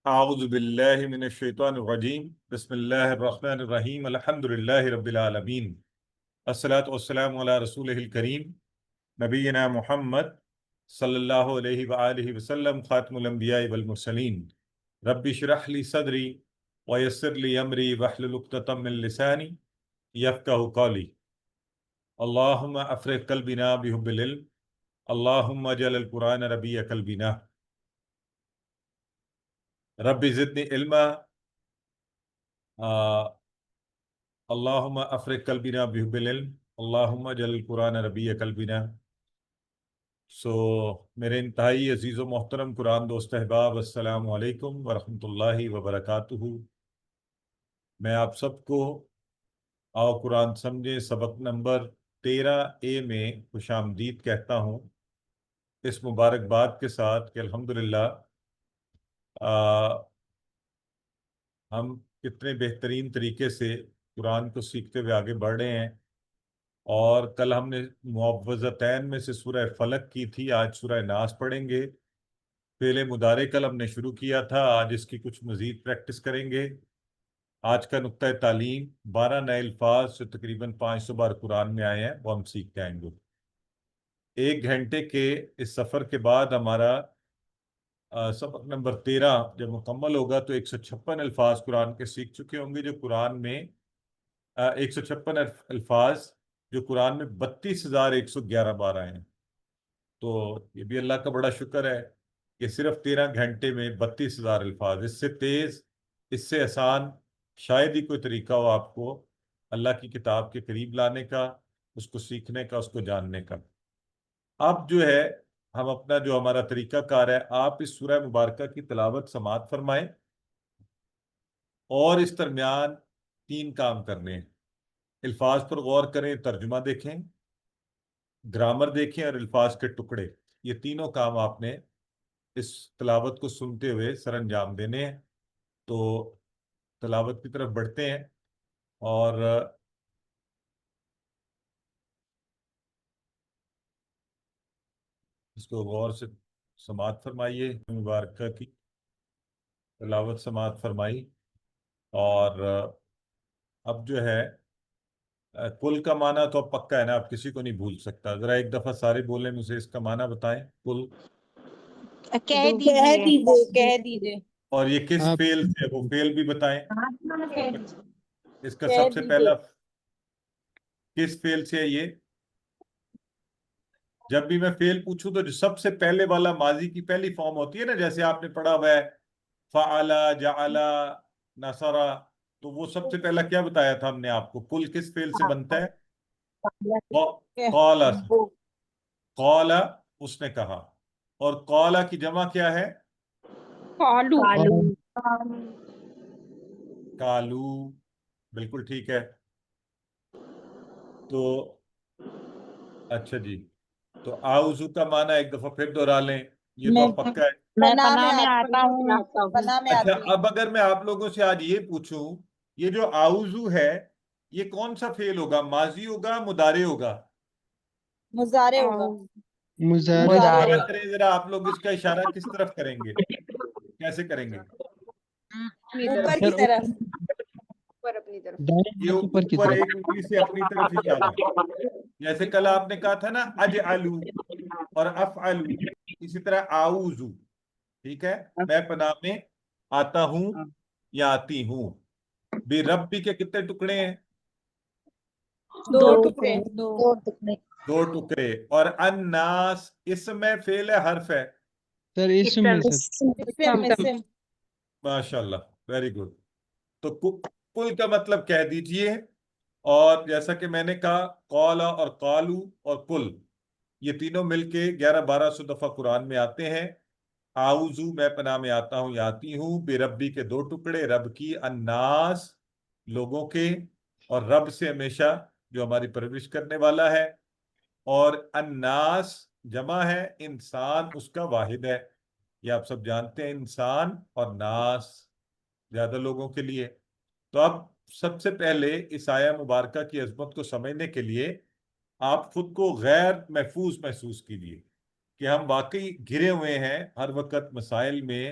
اعوذ باللہ من الشیطان الرجیم بسم اللہ الرحمن الرحیم الحمد للہ رب العالمین الصلاۃ والسلام علی رسولہ الکریم نبینا محمد صلی اللہ علیہ وآلہ وسلم خاتم الانبیاء والمرسلین رب اشرح لی صدری ویسر لی امری واحلل عقدۃ من لسانی یفقہوا قولی اللہم افرغ قلبنا بحب العلم اللہم اجعل القرآن ربیع قلبنا رب زدنی علما اللہم افرغ قلبنا بحب العلم اللہم اجعل القرآن ربیع قلبنا۔ میرے انتہائی عزیز و محترم قرآن دوست احباب، السلام علیکم ورحمۃ اللہ وبرکاتہ۔ میں آپ سب کو آؤ قرآن سمجھے سبق نمبر 13A میں خوش آمدید کہتا ہوں، اس مبارکباد کے ساتھ کہ الحمدللہ ہم کتنے بہترین طریقے سے قرآن کو سیکھتے ہوئے آگے بڑھ رہے ہیں۔ اور کل ہم نے معوذتین میں سے سورہ فلق کی تھی، آج سورہ ناس پڑھیں گے۔ فعل مضارع کل ہم نے شروع کیا تھا، آج اس کی کچھ مزید پریکٹس کریں گے۔ آج کا نقطہ تعلیم 12 نئے الفاظ جو تقریباً 500 بار قرآن میں آئے ہیں وہ ہم سیکھ جائیں گے۔ 1 گھنٹے کے اس سفر کے بعد ہمارا سبق نمبر 13 جب مکمل ہوگا تو 156 الفاظ قرآن کے سیکھ چکے ہوں گے، جو قرآن میں 156 الفاظ جو قرآن میں 32,111 بار آئے ہیں۔ تو یہ بھی اللہ کا بڑا شکر ہے کہ صرف 13 گھنٹے میں 32,000 الفاظ، اس سے تیز، اس سے آسان شاید ہی کوئی طریقہ ہو آپ کو اللہ کی کتاب کے قریب لانے کا، اس کو سیکھنے کا، اس کو جاننے کا۔ اب جو ہے ہم اپنا جو ہمارا طریقہ کار ہے، آپ اس سورہ مبارکہ کی تلاوت سماعت فرمائیں اور اس درمیان 3 کام کرنے ہیں۔ الفاظ پر غور کریں، ترجمہ دیکھیں، گرامر دیکھیں اور الفاظ کے ٹکڑے، یہ تینوں کام آپ نے اس تلاوت کو سنتے ہوئے سر انجام دینے ہیں۔ تو تلاوت کی طرف بڑھتے ہیں اور اس کو غور سے سماعت فرمائیے، مبارکہ کی تلاوت سماعت فرمائی۔ اور اب جو ہے کل کا معنی تو اب پکا ہے نا، اب کسی کو نہیں بھول سکتا۔ ذرا ایک دفعہ سارے بولیں، مجھے اس کا معنی بتائیں کل۔ کہہ دیجئے۔ اور یہ کس فعل سے، وہ فعل بھی بتائیں۔ اس کا سب سے پہلا کس فعل سے ہے یہ؟ جب بھی میں فعل پوچھوں تو جو سب سے پہلے والا ماضی کی پہلی فارم ہوتی ہے نا، جیسے آپ نے پڑھا ہوا ہے فعل، جعل، نصر، تو وہ سب سے پہلا کیا بتایا تھا ہم نے آپ کو؟ کل کس فعل سے بنتا ہے؟ قال سے۔ قال اس نے کہا، اور قال کی جمع کیا ہے؟ کالو، بالکل ٹھیک ہے۔ تو اچھا جی، تو آؤزو کا معنی ایک دفعہ پھر دہرا لیں، یہ تو اب پکا ہے۔ میں پناہ میں آتا ہوں۔ اچھا، اب اگر میں آپ لوگوں سے آج یہ پوچھوں، یہ جو آؤزو ہے یہ کون سا فعل ہوگا؟ ماضی ہوگا، مضارع ہوگا؟ مضارع ہوگا۔ اشارہ کریں ذرا، آپ لوگ اس کا اشارہ کس طرف کریں گے، کیسے کریں گے؟ اوپر کی طرف۔ یہ اوپر ایک انگلی سے اپنی طرف اشارہ، جیسے کل آپ نے کہا تھا نا اجعلو اور افعلو، اسی طرح اعوذو، ٹھیک ہے؟ میں پناہ میں آتا ہوں یا آتی ہوں۔ بے ربی کے کتنے ٹکڑے ہیں؟ 2 ٹکڑے۔ 2 ٹکڑے۔ اور الناس اسم ہے، فعل ہے، حرف ہے؟ ماشاءاللہ، ویری گڈ۔ تو کل کا مطلب کہہ دیجئے، اور جیسا کہ میں نے کہا قال اور قالو اور کل، یہ تینوں مل کے 1100-1200 دفعہ قرآن میں آتے ہیں۔ اعوذو میں پناہ میں آتا ہوں یا آتی ہوں، بے ربی کے 2 ٹکڑے، رب کی، الناس لوگوں کے، اور رب سے ہمیشہ جو ہماری پرورش کرنے والا ہے، اور الناس جمع ہے، انسان اس کا واحد ہے، یہ آپ سب جانتے ہیں، انسان اور ناس زیادہ لوگوں کے لیے۔ تو اب سب سے پہلے اس آیہ مبارکہ کی عظمت کو سمجھنے کے لیے آپ خود کو غیر محفوظ محسوس کیجیے کہ ہم واقعی گھرے ہوئے ہیں ہر وقت مسائل میں،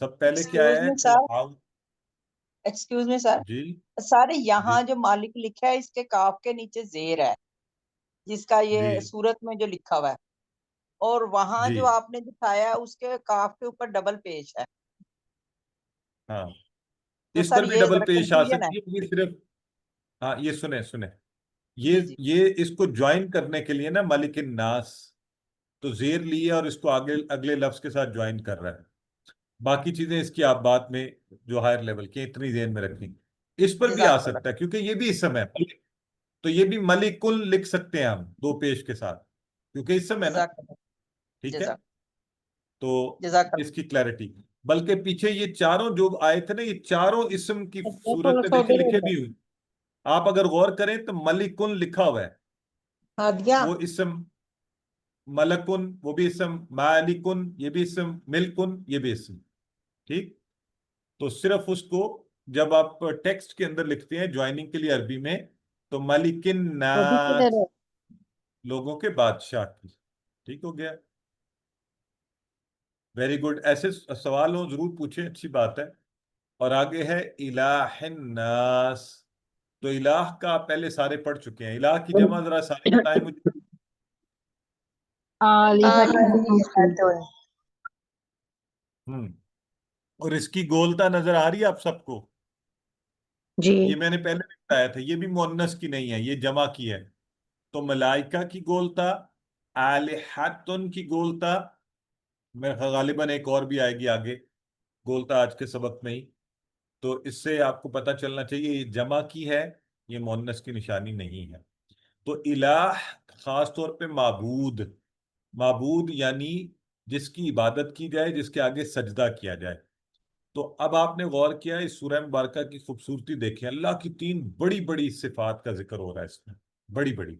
سب پہلے کیا ایکسکیوز ہے؟ میں سر، آؤ ایکسکیوز میں سر، جی سر جی یہاں جو مالک لکھا ہے اس کے کاف کے نیچے زیر ہے، جس کا جی یہ صورت میں جو لکھا ہوا ہے، اور وہاں جی جو آپ نے دکھایا ہے اس کے کاف کے اوپر ڈبل پیش ہے، ہاں، تو اس سر پر بھی یہ ڈبل ذرا پیش آ کنفیوژن ہے۔ سکتی ہے، یہ صرف ہاں یہ سنیں سنیں، جی یہ جی یہ اس کو جوائن کرنے کے لیے نا ملک الناس، تو زیر لیے اور اس کو آگے اگلے لفظ کے ساتھ جوائن کر رہا ہے۔ باقی چیزیں اس کی آپ بات میں جو ہائر لیول کی ہیں، اتنی ذہن میں رکھیں۔ اس پر بھی آ جزاک اللہ، سکتا ہے کیونکہ یہ بھی اسم ہے، تو یہ بھی ملکن لکھ سکتے ہیں ہم دو پیش کے ساتھ، کیونکہ اسم ہے نا، جزاک اللہ، ٹھیک ہے؟ جزاک تو جزاک اس کی کلیئرٹی، بلکہ پیچھے یہ چاروں جو آئے تھے نا، یہ چاروں اسم کی صورت میں دیکھیں لکھے بھی ہوئے، آپ اگر غور کریں تو ملکن لکھا ہوا ہے، اللہ۔ وہ اسم ملکن وہ بھی اسم، مالکن یہ بھی اسم، ملکن یہ بھی اسم، ٹھیک؟ تو صرف اس کو جب آپ ٹیکسٹ کے اندر لکھتے ہیں جوائننگ کے لیے عربی میں، تو ملک الناس لوگوں کے بادشاہ کی، ٹھیک ہو گیا؟ ویری گڈ، ایسے سوال ہو ضرور پوچھیں، اچھی بات ہے۔ اور آگے ہے الہ الناس، تو الہ کا آپ پہلے سارے پڑھ چکے ہیں، الہ کی جمع ذرا سارے بتائیں مجھے۔ ہوں، اور اس کی گولتا نظر آ رہی ہے آپ سب کو؟ جی یہ میں نے پہلے بھی بتایا تھا، یہ بھی مؤنث کی نہیں ہے، یہ جمع کی ہے۔ تو ملائکہ کی گولتا، آلہتن کی گولتا، میں غالباً ایک اور بھی آئے گی آگے گولتا آج کے سبق میں ہی، تو اس سے آپ کو پتہ چلنا چاہیے یہ جمع کی ہے، یہ مؤنث کی نشانی نہیں ہے۔ تو الہ خاص طور پہ معبود، معبود یعنی جس کی عبادت کی جائے، جس کے آگے سجدہ کیا جائے۔ تو اب آپ نے غور کیا اس سورہ مبارکہ کی خوبصورتی دیکھیں، اللہ کی تین بڑی بڑی صفات کا ذکر ہو رہا ہے اس میں، بڑی بڑی۔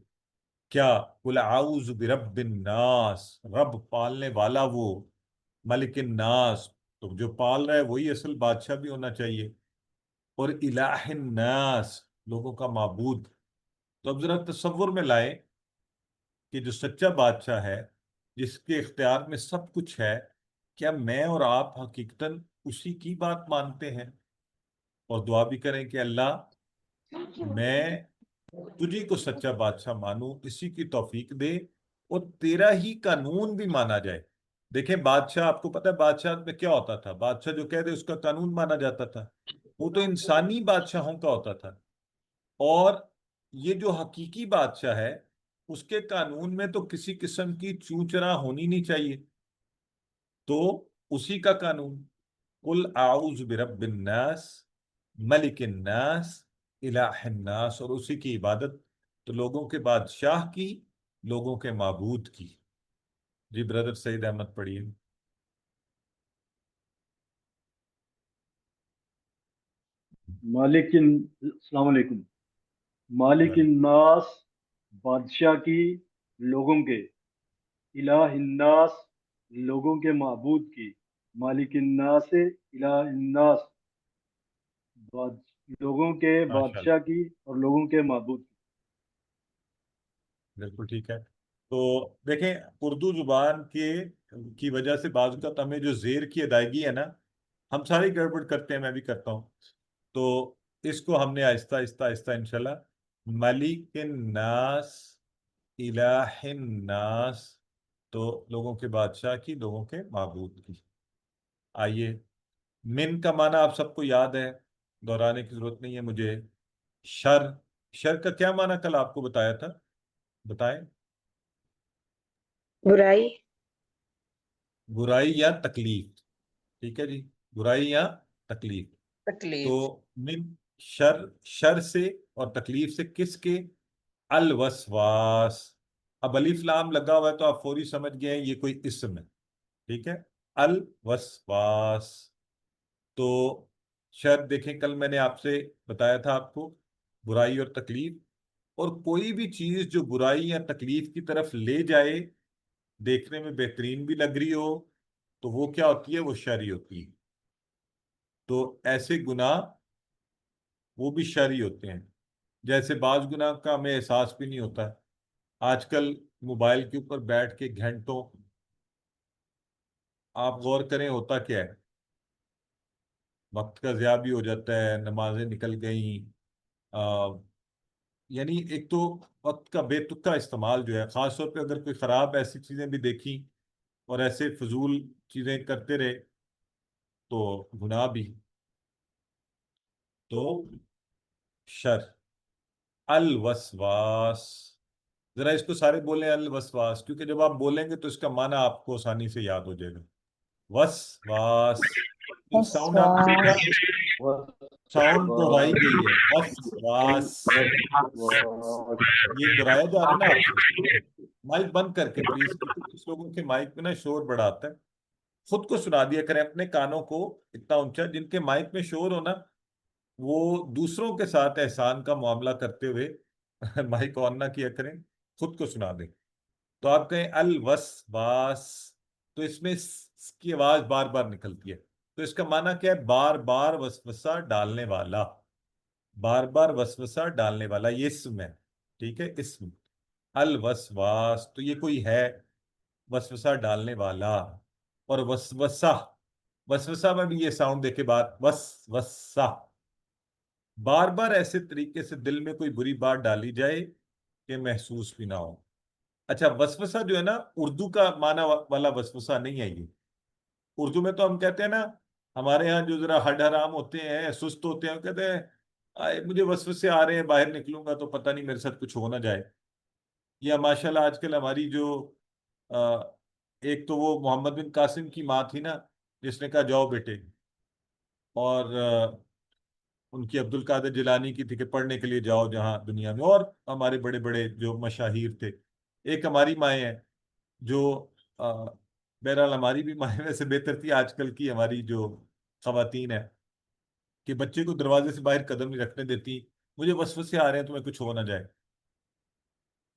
کیا؟ قل اعوذ برب الناس، رب پالنے والا وہ، ملک الناس تو جو پال رہا ہے وہی اصل بادشاہ بھی ہونا چاہیے، اور الہ الناس لوگوں کا معبود۔ تو اب ذرا تصور میں لائیں کہ جو سچا بادشاہ ہے، جس کے اختیار میں سب کچھ ہے، کیا میں اور آپ حقیقتاً اسی کی بات مانتے ہیں اور دعا بھی کریں کہ اللہ میں تجھی کو سچا بادشاہ مانوں، اسی کی توفیق دے، اور تیرا ہی قانون بھی مانا جائے؟ دیکھیں بادشاہ، آپ کو پتہ ہے بادشاہ میں کیا ہوتا تھا؟ بادشاہ جو کہہ دے اس کا قانون مانا جاتا تھا، وہ تو انسانی بادشاہوں کا ہوتا تھا، اور یہ جو حقیقی بادشاہ ہے اس کے قانون میں تو کسی قسم کی چوں چرا ہونی نہیں چاہیے، تو اسی کا قانون، قل اعوذ برب الناس، ملک الناس، الہ الناس، اور اسی کی عبادت، تو لوگوں کے بادشاہ کی، لوگوں کے معبود کی۔ جی بردر سعید احمد پڑھیے۔ السلام علیکم۔ مالک الناس بادشاہ کی، لوگوں کے، الہ الناس لوگوں کے معبود کی، مالک الناس الہ الناس لوگوں کے ماشاء اللہ، بادشاہ کی اور لوگوں کے معبود کی۔ بالکل ٹھیک ہے۔ تو دیکھیں اردو زبان کی وجہ سے بعض اوقات ہمیں جو زیر کی ادائیگی ہے نا، ہم سارے گڑبڑ کرتے ہیں، میں بھی کرتا ہوں، تو اس کو ہم نے آہستہ آہستہ آہستہ انشاءاللہ ملک الناس، الہ الناس، تو لوگوں کے بادشاہ کی، لوگوں کے معبود کی۔ آئیے، من کا معنی آپ سب کو یاد ہے، دہرانے کی ضرورت نہیں ہے مجھے۔ شر، شر کا کیا معنی کل آپ کو بتایا تھا؟ بتائیں۔ برائی، برائی یا تکلیف، ٹھیک ہے جی، برائی یا تکلیف۔ تو تکلیف، من، شر، شر سے اور تکلیف سے، کس کے؟ الوسواس۔ اب الف لام لگا ہوا ہے تو آپ فوری سمجھ گئے ہیں یہ کوئی اسم ہے، ٹھیک ہے؟ الوسواس۔ تو شر دیکھیں کل میں نے آپ سے بتایا تھا آپ کو برائی اور تکلیف، اور کوئی بھی چیز جو برائی یا تکلیف کی طرف لے جائے، دیکھنے میں بہترین بھی لگ رہی ہو، تو وہ کیا ہوتی ہے؟ وہ شرعی ہوتی ہے۔ تو ایسے گناہ وہ بھی شرعی ہوتے ہیں، جیسے بعض گناہ کا ہمیں احساس بھی نہیں ہوتا ہے۔ آج کل موبائل کے اوپر بیٹھ کے گھنٹوں آپ غور کریں ہوتا کیا ہے؟ وقت کا ضیاع بھی ہو جاتا ہے، نمازیں نکل گئیں، یعنی ایک تو وقت کا بے تکا استعمال جو ہے، خاص طور پہ اگر کوئی خراب ایسی چیزیں بھی دیکھیں اور ایسے فضول چیزیں کرتے رہے تو گناہ بھی. تو شر الوسواس، ذرا اس کو سارے بولیں الوسواس، کیونکہ جب آپ بولیں گے تو اس کا معنی آپ کو آسانی سے یاد ہو جائے گا. وسواس، ساؤنڈ آپ نے دیکھا، ساؤنڈ دہرائی گئی ہے، وسواس. یہ دہرایا جا رہا ہے نا آپ سے. مائک بند کر کے پلیز، کیونکہ کچھ لوگوں کے مائک میں نا شور بڑا آتا ہے. خود کو سنا دیا کریں اپنے کانوں کو اتنا اونچا، جن کے مائک میں شور ہونا وہ دوسروں کے ساتھ احسان کا معاملہ کرتے ہوئے مائک آن نہ کیا کریں، خود کو سنا دیں. تو آپ کہیں الوسواس، تو اس میں س کی آواز بار بار نکلتی ہے، تو اس کا معنی کیا ہے؟ بار بار وسوسہ ڈالنے والا، بار بار وسوسہ ڈالنے والا، یہ اسم ہے. ٹھیک ہے، اسم الوسواس، تو یہ کوئی ہے وسوسہ ڈالنے والا. اور وسوسہ، وسوسہ میں بھی یہ ساؤنڈ دیکھے بات، وسوسہ، بار بار ایسے طریقے سے دل میں کوئی بری بات ڈالی جائے کہ محسوس بھی نہ ہو. اچھا، وسوسہ جو ہے نا، اردو کا معنی والا وسوسہ نہیں ہے یہ. اردو میں تو ہم کہتے ہیں نا، ہمارے ہاں جو ذرا ہڈ حرام ہوتے ہیں، سست ہوتے ہیں، کہتے ہیں آئے مجھے وسوسے آ رہے ہیں، باہر نکلوں گا تو پتہ نہیں میرے ساتھ کچھ ہو نہ جائے. یا ماشاءاللہ آج کل ہماری جو آ، ایک تو وہ محمد بن قاسم کی ماں تھی نا، جس نے کہا جاؤ بیٹے، اور ان کی عبد القادر جیلانی کی تھی کہ پڑھنے کے لیے جاؤ جہاں دنیا میں، اور ہمارے بڑے بڑے جو مشاہیر تھے. ایک ہماری مائیں ہیں جو بہرحال ہماری بھی مائیں ویسے بہتر تھی آج کل کی ہماری جو خواتین ہیں، کہ بچے کو دروازے سے باہر قدم نہیں رکھنے دیتی، مجھے وسوسے آ رہے ہیں تمہیں کچھ ہو نہ جائے.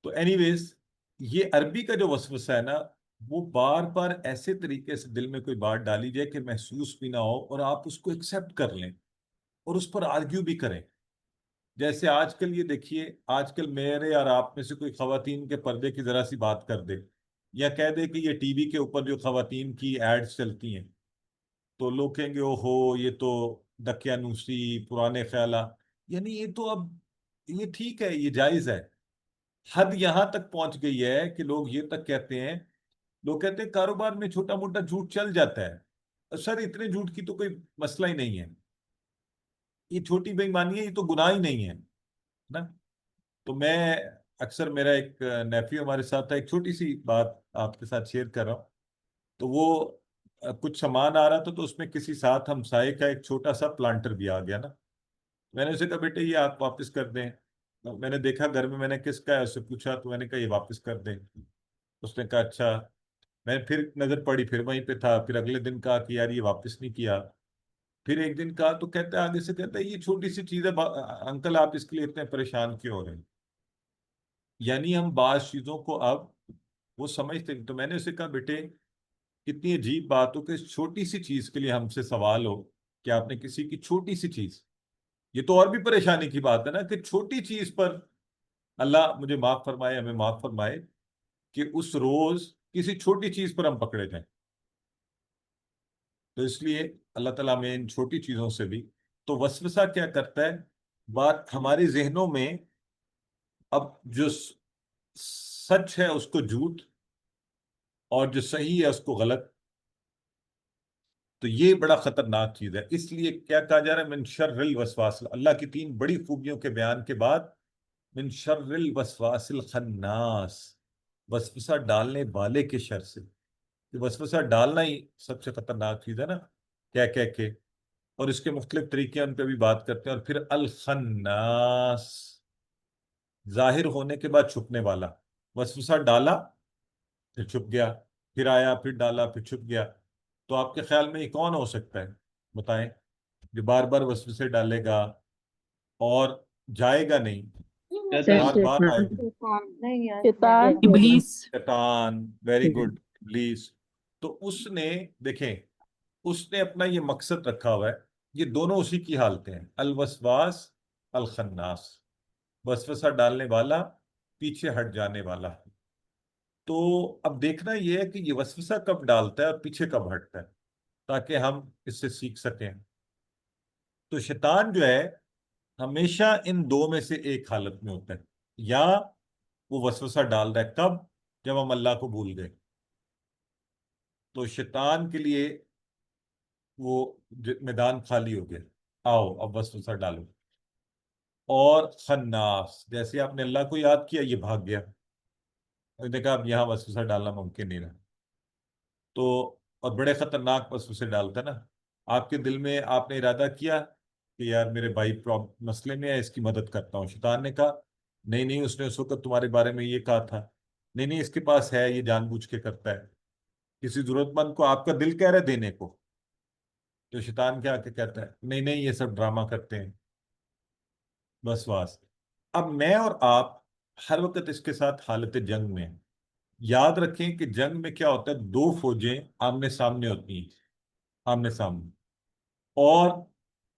تو اینی ویز، یہ عربی کا جو وسوسہ ہے نا، وہ بار بار ایسے طریقے سے دل میں کوئی بات ڈالی جائے کہ محسوس بھی نہ ہو اور آپ اس کو ایکسیپٹ کر لیں اور اس پر آرگیو بھی کریں. جیسے آج کل یہ دیکھیے، آج کل میرے اور آپ میں سے کوئی خواتین کے پردے کی ذرا سی بات کر دے، یا کہہ دے کہ یہ ٹی وی کے اوپر جو خواتین کی ایڈز چلتی ہیں، تو لوگ کہیں گے او ہو یہ تو دقیانوسی، پرانے خیالات. یعنی یہ تو اب، یہ ٹھیک ہے، یہ جائز ہے. حد یہاں تک پہنچ گئی ہے کہ لوگ یہ تک کہتے ہیں، لوگ کہتے ہیں کاروبار میں چھوٹا موٹا جھوٹ چل جاتا ہے سر، اتنے جھوٹ کی تو کوئی مسئلہ ہی نہیں ہے، یہ چھوٹی بے ایمانی ہے، یہ تو گناہ ہی نہیں ہے نا. تو میں اکثر، میرا ایک نیفیو ہمارے ساتھ تھا، ایک چھوٹی سی بات آپ کے ساتھ شیئر کر رہا ہوں. تو وہ کچھ سامان آ رہا تھا، تو اس میں کسی ساتھ ہمسائے کا ایک چھوٹا سا پلانٹر بھی آ گیا نا. میں نے اسے کہا بیٹے یہ آپ واپس کر دیں. میں نے دیکھا گھر میں، میں نے کس کا ہے اس سے پوچھا، تو میں نے کہا یہ واپس کر دیں. اس نے کہا اچھا. میں پھر نظر پڑی، پھر وہیں پہ تھا، پھر اگلے دن کہا کہ یار یہ واپس نہیں کیا. پھر ایک دن کہا تو کہتا ہے، آگے سے کہتا ہے یہ چھوٹی سی چیز ہے انکل آپ اس کے لیے اتنے پریشان کیوں ہو رہے ہیں. یعنی ہم بعض چیزوں کو اب وہ سمجھتے ہیں. تو میں نے اسے کہا بیٹے کتنی عجیب بات ہو کہ اس چھوٹی سی چیز کے لیے ہم سے سوال ہو کہ آپ نے کسی کی چھوٹی سی چیز، یہ تو اور بھی پریشانی کی بات ہے نا کہ چھوٹی چیز پر، اللہ مجھے معاف فرمائے، ہمیں معاف فرمائے کہ اس روز کسی چھوٹی چیز پر ہم پکڑے جائیں. تو اس لیے اللہ تعالیٰ میں ان چھوٹی چیزوں سے بھی. تو وسوسہ کیا کرتا ہے؟ بات ہمارے ذہنوں میں، اب جو سچ ہے اس کو جھوٹ، اور جو صحیح ہے اس کو غلط. تو یہ بڑا خطرناک چیز ہے. اس لیے کیا کہا جا رہا ہے؟ من شر الوسواس، اللہ کی 3 بڑی خوبیوں کے بیان کے بعد من شر الوسواس الخناس، وسوسہ ڈالنے والے کے شر سے. کہ وسوسہ ڈالنا ہی سب سے خطرناک چیز ہے نا، کہہ کے. اور اس کے مختلف طریقے ان پہ بھی بات کرتے ہیں. اور پھر الخناس، ظاہر ہونے کے بعد چھپنے والا. وسوسہ ڈالا پھر چھپ گیا، پھر آیا پھر ڈالا پھر چھپ گیا. تو آپ کے خیال میں یہ کون ہو سکتا ہے؟ بتائیں، جو بار بار وسوسے ڈالے گا اور جائے گا نہیں، بار بار آئے گا. شیطان. ابلیس. شیطان، ویری گڈ، ابلیس. تو اس نے، دیکھیں، اس نے اپنا یہ مقصد رکھا ہوا ہے. یہ دونوں اسی کی حالتیں ہیں، الوسواس الخناس، وسوسہ ڈالنے والا، پیچھے ہٹ جانے والا. تو اب دیکھنا یہ ہے کہ یہ وسوسہ کب ڈالتا ہے اور پیچھے کب ہٹتا ہے، تاکہ ہم اس سے سیکھ سکیں تو شیطان جو ہے ہمیشہ ان دو میں سے ایک حالت میں ہوتا ہے، یا وہ وسوسہ ڈال رہا ہے کب؟ جب ہم اللہ کو بھول گئے، تو شیطان کے لیے وہ میدان خالی ہو گیا، آؤ اب وسوسہ ڈالو۔ اور خناس، جیسے آپ نے اللہ کو یاد کیا یہ بھاگ گیا، اس نے کہا اب یہاں وسوسہ ڈالنا ممکن نہیں رہا۔ تو اور بڑے خطرناک وسوسے ڈالتا ہے نا، آپ کے دل میں آپ نے ارادہ کیا کہ یار میرے بھائی مسئلے میں ہے، اس کی مدد کرتا ہوں، شیطان نے کہا نہیں نہیں، اس نے اس وقت تمہارے بارے میں یہ کہا تھا، نہیں نہیں اس کے پاس ہے، یہ جان بوجھ کے کرتا ہے۔ کسی ضرورت مند کو آپ کا دل کہہ رہا ہے دینے کو، تو شیطان کیا کہ کہتا ہے نہیں نہیں یہ سب ڈرامہ کرتے ہیں، بس واس۔ اب میں اور آپ ہر وقت اس کے ساتھ حالت جنگ میں ہیں۔ یاد رکھیں کہ جنگ میں کیا ہوتا ہے، دو فوجیں آمنے سامنے ہوتی ہیں، آمنے سامنے، اور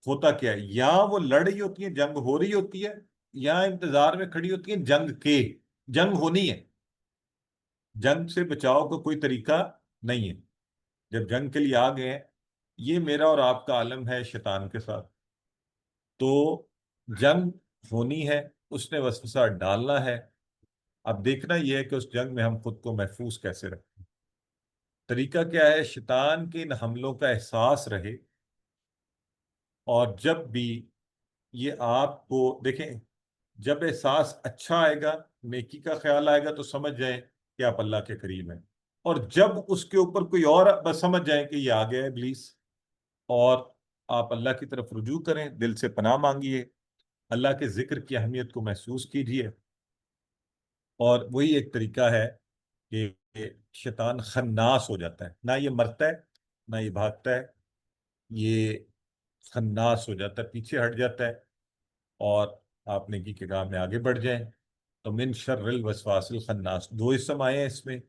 ہوتا کیا ہے، یا وہ لڑ رہی ہوتی ہیں، جنگ ہو رہی ہوتی ہے، یا انتظار میں کھڑی ہوتی ہیں جنگ کے، جنگ ہونی ہے، جنگ سے بچاؤ کا کوئی طریقہ نہیں ہے۔ جب جنگ کے لیے آ گئے ہیں، یہ میرا اور آپ کا عالم ہے شیطان کے ساتھ، تو جنگ ہونی ہے، اس نے وسوسہ ڈالنا ہے۔ اب دیکھنا یہ ہے کہ اس جنگ میں ہم خود کو محفوظ کیسے رکھیں۔ طریقہ کیا ہے، شیطان کے ان حملوں کا احساس رہے، اور جب بھی یہ آپ کو دیکھیں، جب احساس اچھا آئے گا، نیکی کا خیال آئے گا، تو سمجھ جائیں کہ آپ اللہ کے قریب ہیں، اور جب اس کے اوپر کوئی اور بس سمجھ جائیں کہ یہ آ گیا ہے ابلیس، اور آپ اللہ کی طرف رجوع کریں، دل سے پناہ مانگیے، اللہ کے ذکر کی اہمیت کو محسوس کیجیے۔ اور وہی ایک طریقہ ہے کہ شیطان خناس ہو جاتا ہے، نہ یہ مرتا ہے نہ یہ بھاگتا ہے، یہ خناس ہو جاتا ہے، پیچھے ہٹ جاتا ہے، اور آپ نیکی کے کام میں آگے بڑھ جائیں۔ تو من شر الوسواس الخناس، دو اسم آئے ہیں اس میں،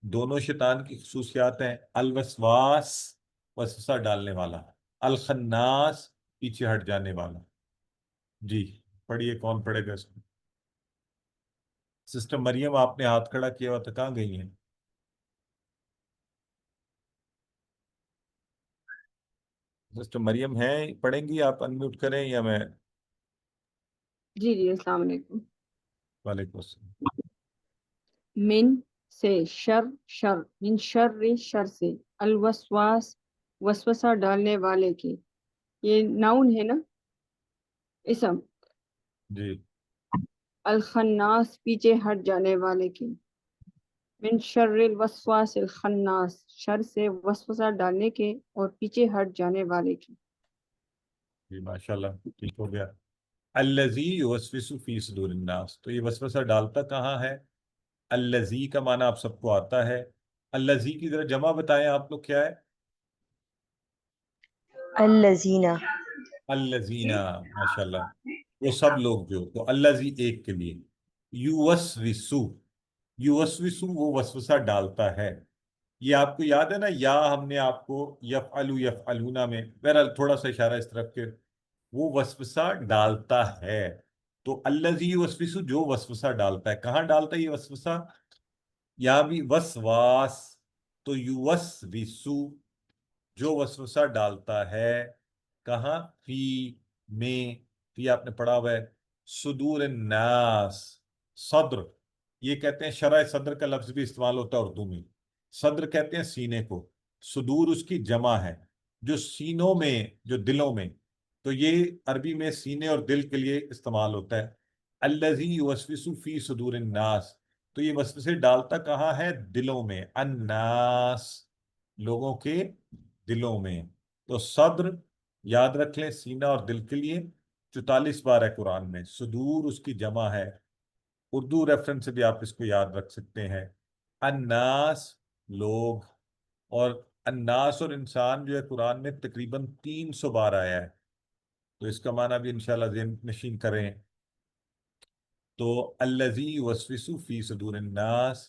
دونوں شیطان کی خصوصیات ہیں، الوسواس وسوسہ ڈالنے والا، الخناس پیچھے ہٹ جانے والا۔ جی پڑھیے، کون پڑھے گا اس میں؟ سسٹر مریم آپ نے ہاتھ کھڑا کیا ہوا تھا، کہاں گئی ہیں؟ سسٹر مریم ہیں، پڑھیں گی؟ آپ انمیوٹ کریں یا میں؟ جی جی السلام علیکم۔ وعلیکم السلام۔ من سے شر، من شر سے، الوسواس وسوسہ ڈالنے والے کی، یہ ناؤن ہے نا، اسم، جی الخناس پیچھے ہٹ جانے والے کی، من شر الوسواس الخناس شر سے وسوسہ ڈالنے کے اور پیچھے ہٹ جانے والے کی۔ جی ماشاءاللہ ٹھیک ہو گیا۔ الذی یوسوس فی صدور الناس، تو یہ وسوسہ ڈالتا کہاں ہے؟ الذی کا معنی آپ سب کو آتا ہے، الذی کی ذرا جمع بتائیں آپ لوگ، کیا ہے؟ الذین، الذین، ماشاءاللہ، وہ سب لوگ جو، تو الذی ایک کے لیے، یوسوسو، یوسوسو وہ وسوسہ ڈالتا ہے۔ یہ آپ کو یاد ہے نا، یا ہم نے آپ کو یفعلو یفعلونا میں بہرحال تھوڑا سا اشارہ اس طرف کہ وہ وسوسہ ڈالتا ہے، تو الذی یوسوسو جو وسوسہ ڈالتا ہے، کہاں ڈالتا ہے یہ وسوسہ؟ یا بھی وسواس، تو یوسوسو جو وسوسہ ڈالتا ہے، کہاں؟ فی میں، فی آپ نے پڑھا ہوا ہے، صدور الناس، صدر، یہ کہتے ہیں شرح صدر کا لفظ بھی استعمال ہوتا ہے اردو میں، صدر کہتے ہیں سینے کو، صدور اس کی جمع ہے، جو سینوں میں، جو دلوں میں، تو یہ عربی میں سینے اور دل کے لیے استعمال ہوتا ہے۔ الذی یوسوس فی صدور الناس، تو یہ وسوسے ڈالتا کہاں ہے؟ دلوں میں، الناس لوگوں کے دلوں میں۔ تو صدر یاد رکھ لیں، سینہ اور دل کے لیے 44 بار ہے قرآن میں، صدور اس کی جمع ہے، اردو ریفرنس سے بھی آپ اس کو یاد رکھ سکتے ہیں، الناس لوگ، اور الناس اور انسان جو ہے قرآن میں تقریباً 300 بار آیا ہے، تو اس کا معنی بھی انشاءاللہ ذہن نشین کریں۔ تو الذی یوسوس فی صدور الناس،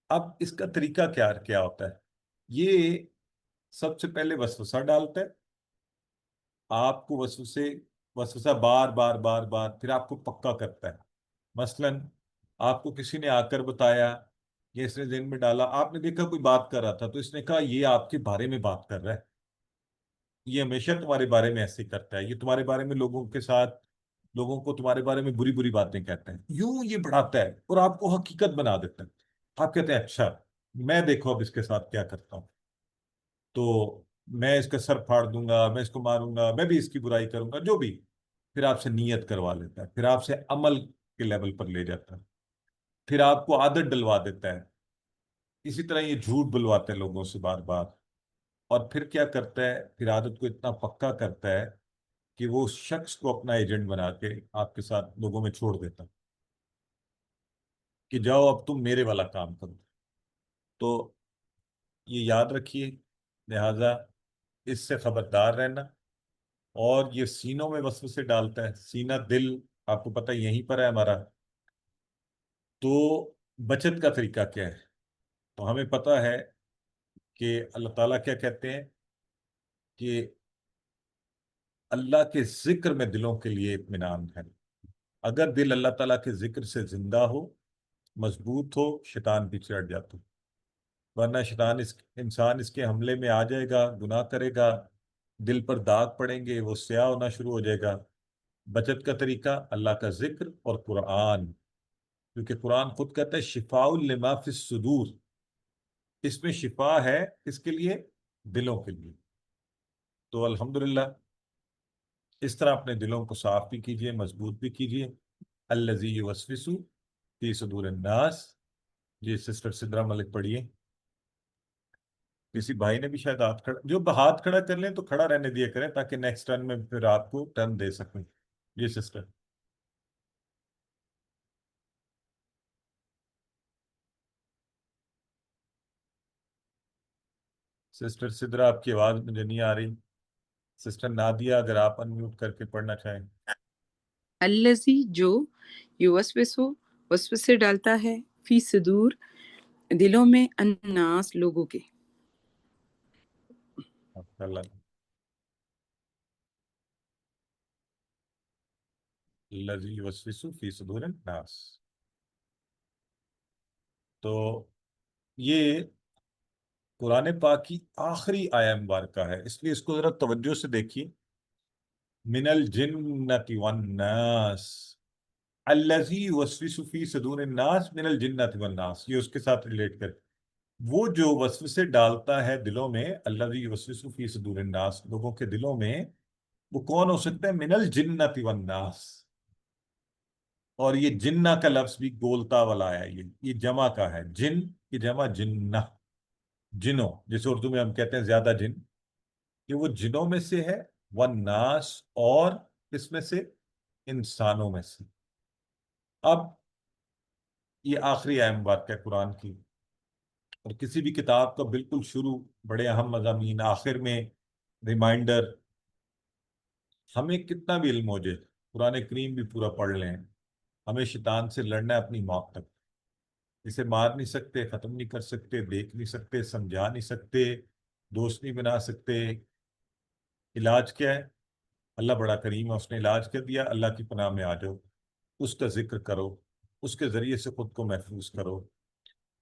اب اس کا طریقہ کیا ہوتا ہے؟ یہ سب سے پہلے وسوسہ ڈالتا ہے، آپ کو وسوسہ بار بار بار بار، پھر آپ کو پکا کرتا ہے۔ مثلا آپ کو کسی نے آ کر بتایا، یا اس نے ذہن میں ڈالا، آپ نے دیکھا کوئی بات کر رہا تھا، تو اس نے کہا یہ آپ کے بارے میں بات کر رہا ہے، یہ ہمیشہ تمہارے بارے میں ایسے کرتا ہے، یہ تمہارے بارے میں لوگوں کے ساتھ، لوگوں کو تمہارے بارے میں بری بری باتیں کہتے ہیں، یوں یہ بڑھاتا ہے اور آپ کو حقیقت بنا دیتا ہے. آپ کہتے ہیں اچھا میں دیکھو اب اس کے ساتھ کیا کرتا ہوں، تو میں اس کا سر پھاڑ دوں گا، میں اس کو ماروں گا، میں بھی اس کی برائی کروں گا، جو بھی. پھر آپ سے نیت کروا لیتا ہے، پھر آپ سے عمل کے لیول پر لے جاتا ہے، پھر آپ کو عادت ڈلوا دیتا ہے. اسی طرح یہ جھوٹ بلواتے ہیں لوگوں سے بار بار، اور پھر کیا کرتا ہے، پھر عادت کو اتنا پکا کرتا ہے کہ وہ اس شخص کو اپنا ایجنٹ بنا کے آپ کے ساتھ لوگوں میں چھوڑ دیتا کہ جاؤ اب تم میرے والا کام کرو. تو یہ یاد رکھیے، لہذا اس سے خبردار رہنا. اور یہ سینوں میں وسوسے ڈالتا ہے، سینہ دل آپ کو پتہ یہیں پر ہے ہمارا. تو بچت کا طریقہ کیا ہے؟ تو ہمیں پتہ ہے کہ اللہ تعالیٰ کیا کہتے ہیں کہ اللہ کے ذکر میں دلوں کے لیے اطمینان ہے. اگر دل اللہ تعالیٰ کے ذکر سے زندہ ہو، مضبوط ہو، شیطان پیچھے ہٹ جاتا ہو. ورنہ شیطان انسان اس کے حملے میں آ جائے گا، گناہ کرے گا، دل پر داغ پڑیں گے، وہ سیاہ ہونا شروع ہو جائے گا. بچت کا طریقہ اللہ کا ذکر اور قرآن، کیونکہ قرآن خود کہتا ہے شفاء لما فی الصدور، اس میں شفا ہے اس کے لیے، دلوں کے لیے. تو الحمدللہ اس طرح اپنے دلوں کو صاف بھی کیجئے، مضبوط بھی کیجئے. الذی یوسوس فی صدور الناس. جی سسٹر سدرا ملک پڑھیے. کسی بھائی نے بھی شاید ہاتھ کھڑا، جو ہاتھ کھڑا کر لیں تو کھڑا رہنے دیا کریں تاکہ نیکسٹ ٹرن میں پھر آپ کو ٹرن دے سکیں. جی سسٹر. سسٹر سدرا آپ کی آواز مجھے نہیں آ رہی. سسٹر نادیہ اگر آپ انمیوٹ کر کے پڑھنا چاہیں. الذی جو یوسوسو وسوسے ڈالتا ہے فی صدور دلوں میں الناس لوگوں کے. اللہ الذی یوسوس فی صدور الناس. تو یہ قرآن پاک کی آخری آیہ مبارکہ ہے، اس لیے اس کو ذرا توجہ سے دیکھیے. من الجنۃ والناس الذی یوسوس فی صدور الناس من الجنۃ والناس، یہ اس کے ساتھ ریلیٹ کر وہ جو وسوسے ڈالتا ہے دلوں میں، الذی یوسوس فی صدور الناس، لوگوں کے دلوں میں، وہ کون ہو سکتا ہے؟ من الجنۃ والناس. اور یہ جنہ کا لفظ بھی گولتا والا آیا، یہ جمع کا ہے، جن کی جمع جنہ، جنوں، جیسے اردو میں ہم کہتے ہیں زیادہ جن، کہ وہ جنوں میں سے ہے، والناس اور اس میں سے انسانوں میں سے. اب یہ آخری آیہ مبارکہ ہے قرآن کی، اور کسی بھی کتاب کا بالکل شروع بڑے اہم مضامین، آخر میں ریمائنڈر. ہمیں کتنا بھی علم ہو جائے، قرآن کریم بھی پورا پڑھ لیں، ہمیں شیطان سے لڑنا ہے اپنی موت تک. اسے مار نہیں سکتے، ختم نہیں کر سکتے، دیکھ نہیں سکتے، سمجھا نہیں سکتے، دوست نہیں بنا سکتے. علاج کیا ہے؟ اللہ بڑا کریم ہے، اس نے علاج کر دیا. اللہ کی پناہ میں آ جاؤ، اس کا ذکر کرو، اس کے ذریعے سے خود کو محفوظ کرو.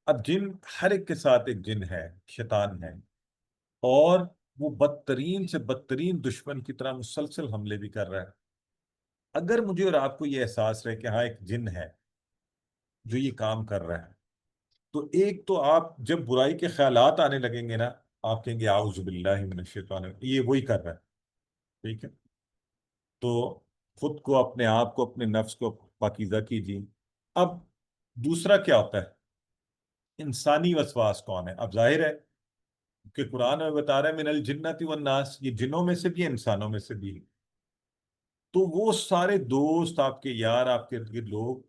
اب جن، ہر ایک کے ساتھ ایک جن ہے، شیطان ہے، اور وہ بدترین سے بدترین دشمن کی طرح مسلسل حملے بھی کر رہا ہے. اگر مجھے اور آپ کو یہ احساس رہے کہ ہاں ایک جن ہے جو یہ کام کر رہا ہے، تو ایک تو آپ جب برائی کے خیالات آنے لگیں گے نا، آپ کہیں گے اعوذ باللہ من الشیطان الرجیم، یہ وہی کر رہا ہے. ٹھیک ہے، تو خود کو، اپنے آپ کو، اپنے نفس کو پاکیزہ کیجیے. اب دوسرا کیا ہوتا ہے؟ انسانی وسواس کون ہے؟ اب ظاہر ہے کہ قرآن میں بتا رہا ہے من الجنۃ والناس، یہ جنوں میں سے بھی ہے، انسانوں میں سے بھی ہے. تو وہ سارے دوست، آپ کے یار، آپ کے ارد گرد لوگ